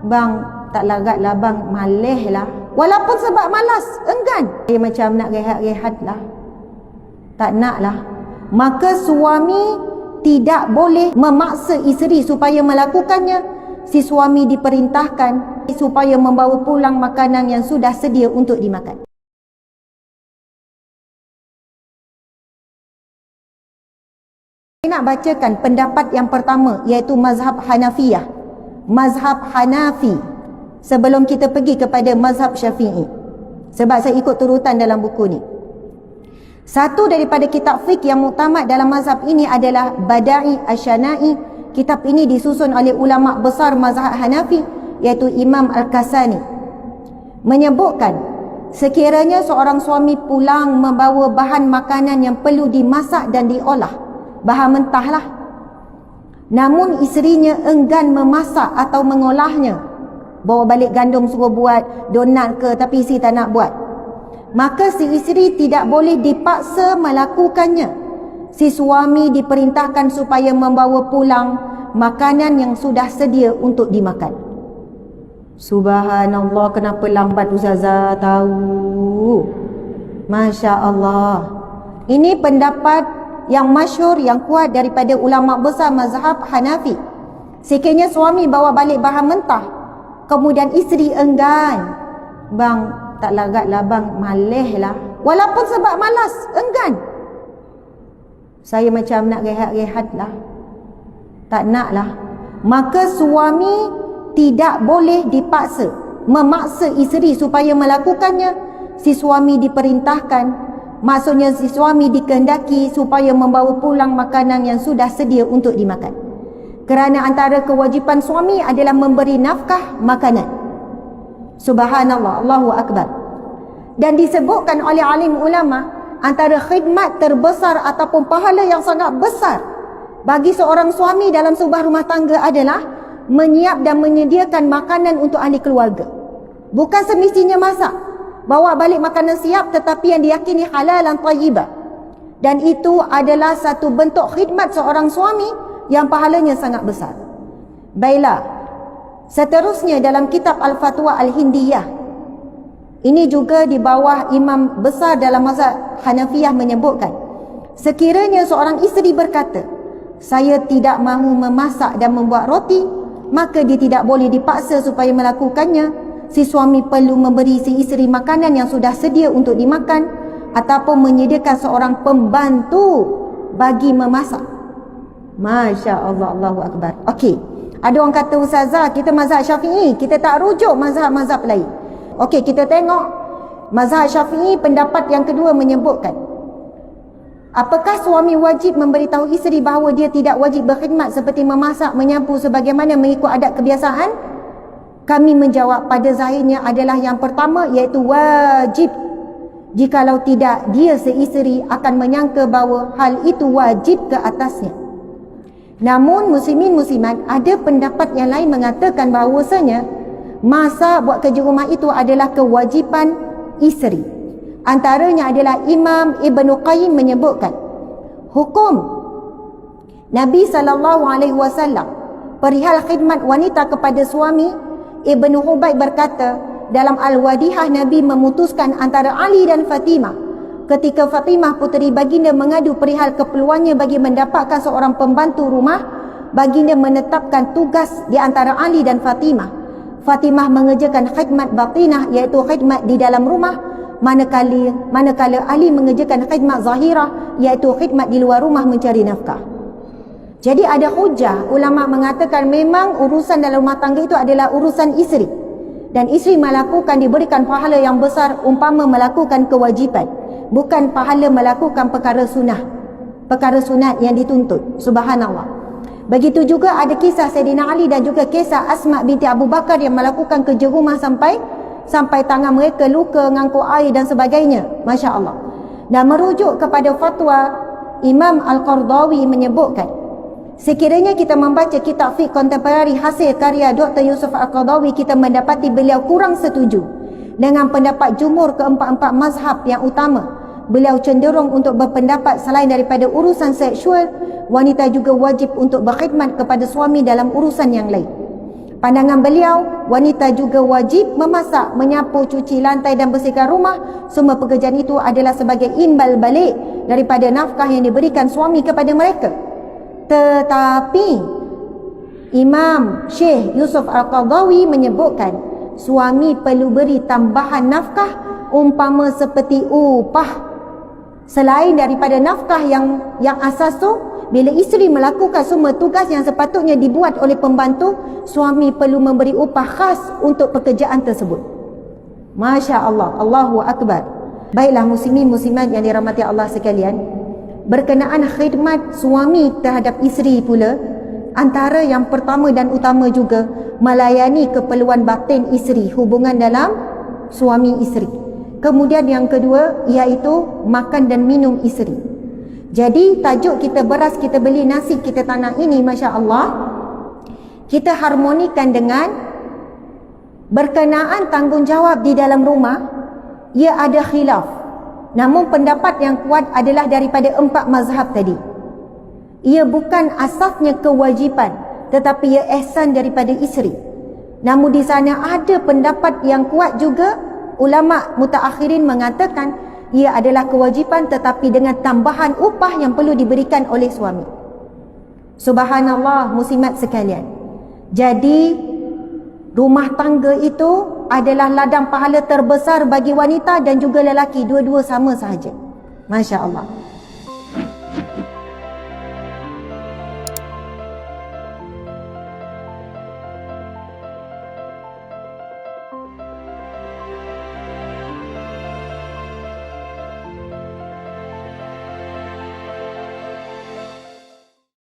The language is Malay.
Bang, tak larat lah bang, malih lah. Walaupun sebab malas, enggan. Dia macam nak rehat-rehat lah, tak nak lah. Maka suami tidak boleh memaksa isteri supaya melakukannya. Si suami diperintahkan supaya membawa pulang makanan yang sudah sedia untuk dimakan. Saya nak bacakan pendapat yang pertama, iaitu mazhab Hanafiyah. Mazhab Hanafi, sebelum kita pergi kepada mazhab Syafi'i, sebab saya ikut turutan dalam buku ni. Satu daripada kitab fiqh yang muktamad dalam mazhab ini adalah Bada'i Asy-Syana'i. Kitab ini disusun oleh ulama besar mazhab Hanafi, iaitu Imam Al-Kasani. Menyebutkan, sekiranya seorang suami pulang membawa bahan makanan yang perlu dimasak dan diolah, bahan mentah lah, namun isterinya enggan memasak atau mengolahnya, bawa balik gandum suruh buat donat ke, tapi isteri tak nak buat, maka si isteri tidak boleh dipaksa melakukannya. Si suami diperintahkan supaya membawa pulang makanan yang sudah sedia untuk dimakan. Subhanallah, kenapa lambat Ustazah tahu? Masya Allah. Ini pendapat yang masyhur, yang kuat daripada ulama besar mazhab Hanafi. Sekiranya suami bawa balik bahan mentah, kemudian isteri enggan, bang, tak larat lah bang, malih lah. Walaupun sebab malas, enggan. Saya macam nak rehat-rehat lah, tak nak lah. Maka suami tidak boleh dipaksa, memaksa isteri supaya melakukannya. Si suami diperintahkan, maksudnya si suami dikehendaki supaya membawa pulang makanan yang sudah sedia untuk dimakan. Kerana antara kewajipan suami adalah memberi nafkah makanan. Subhanallah, Allahu Akbar. Dan disebutkan oleh alim ulama, antara khidmat terbesar ataupun pahala yang sangat besar bagi seorang suami dalam sebuah rumah tangga adalah menyiap dan menyediakan makanan untuk ahli keluarga. Bukan semestinya masak, bawa balik makanan siap, tetapi yang diyakini halal dan tayyibah. Dan itu adalah satu bentuk khidmat seorang suami yang pahalanya sangat besar. Baiklah, seterusnya dalam kitab Al-Fatwa Al-Hindiyah, ini juga di bawah imam besar dalam mazhab Hanafiyah, menyebutkan, sekiranya seorang isteri berkata, saya tidak mahu memasak dan membuat roti, maka dia tidak boleh dipaksa supaya melakukannya. Si suami perlu memberi si isteri makanan yang sudah sedia untuk dimakan, ataupun menyediakan seorang pembantu bagi memasak. Masya Allah, Allahu Akbar. Okey, ada orang kata, Ustazah, kita mazhab Syafi'i, kita tak rujuk mazhab-mazhab lain. Okey, kita tengok mazhab Syafi'i. Pendapat yang kedua menyebutkan, apakah suami wajib memberitahu isteri bahawa dia tidak wajib berkhidmat seperti memasak, menyapu sebagaimana mengikut adat kebiasaan? Kami menjawab, pada zahirnya adalah yang pertama, iaitu wajib. Jikalau tidak, dia seisteri akan menyangka bahawa hal itu wajib ke atasnya. Namun muslimin muslimat, ada pendapat yang lain mengatakan bahawasanya masak, buat kerja rumah itu adalah kewajipan isteri. Antaranya adalah Imam Ibn Qayyim menyebutkan, hukum Nabi SAW perihal khidmat wanita kepada suami. Ibn Hubayb berkata, dalam Al-Wadihah, Nabi memutuskan antara Ali dan Fatimah. Ketika Fatimah puteri baginda mengadu perihal keperluannya bagi mendapatkan seorang pembantu rumah, baginda menetapkan tugas di antara Ali dan Fatimah. Fatimah mengerjakan khidmat batinah, iaitu khidmat di dalam rumah, manakala Ali mengerjakan khidmat zahirah, iaitu khidmat di luar rumah mencari nafkah. Jadi ada hujah, ulama mengatakan memang urusan dalam rumah tangga itu adalah urusan isteri, dan isteri melakukan, diberikan pahala yang besar umpama melakukan kewajipan, bukan pahala melakukan perkara sunat yang dituntut. Subhanallah. Begitu juga ada kisah Sayyidina Ali dan juga kisah Asma binti Abu Bakar yang melakukan kerja rumah sampai tangan mereka luka, ngangkut air dan sebagainya. Masya Allah. Dan merujuk kepada fatwa Imam Al-Qardawi menyebutkan, sekiranya kita membaca kitab fiqh kontemporari hasil karya Dr. Yusuf Al-Qardawi, kita mendapati beliau kurang setuju dengan pendapat jumhur keempat-empat mazhab yang utama. Beliau cenderung untuk berpendapat selain daripada urusan seksual, wanita juga wajib untuk berkhidmat kepada suami dalam urusan yang lain. Pandangan beliau, wanita juga wajib memasak, menyapu, cuci lantai dan bersihkan rumah. Semua pekerjaan itu adalah sebagai imbal balik daripada nafkah yang diberikan suami kepada mereka. Tetapi Imam Syekh Yusuf Al-Qaradawi menyebutkan suami perlu beri tambahan nafkah umpama seperti upah selain daripada nafkah yang asas tu. Bila isteri melakukan semua tugas yang sepatutnya dibuat oleh pembantu, suami perlu memberi upah khas untuk pekerjaan tersebut. Masya Allah, Allahu Akbar. Baiklah muslimin muslimat yang dirahmati Allah sekalian, berkenaan khidmat suami terhadap isteri pula, antara yang pertama dan utama juga melayani keperluan batin isteri, hubungan dalam suami isteri. Kemudian yang kedua iaitu makan dan minum isteri. Jadi tajuk kita beras kita beli, nasi kita tanah ini, Masya Allah, kita harmonikan dengan berkenaan tanggungjawab di dalam rumah. Ia ada khilaf, namun pendapat yang kuat adalah daripada 4 mazhab tadi. Ia bukan asasnya kewajipan, tetapi ia ihsan daripada isteri. Namun di sana ada pendapat yang kuat juga, ulama mutaakhirin mengatakan ia adalah kewajipan tetapi dengan tambahan upah yang perlu diberikan oleh suami. Subhanallah muslimat sekalian. Jadi rumah tangga itu adalah ladang pahala terbesar bagi wanita dan juga lelaki, dua-dua sama sahaja. Masya Allah.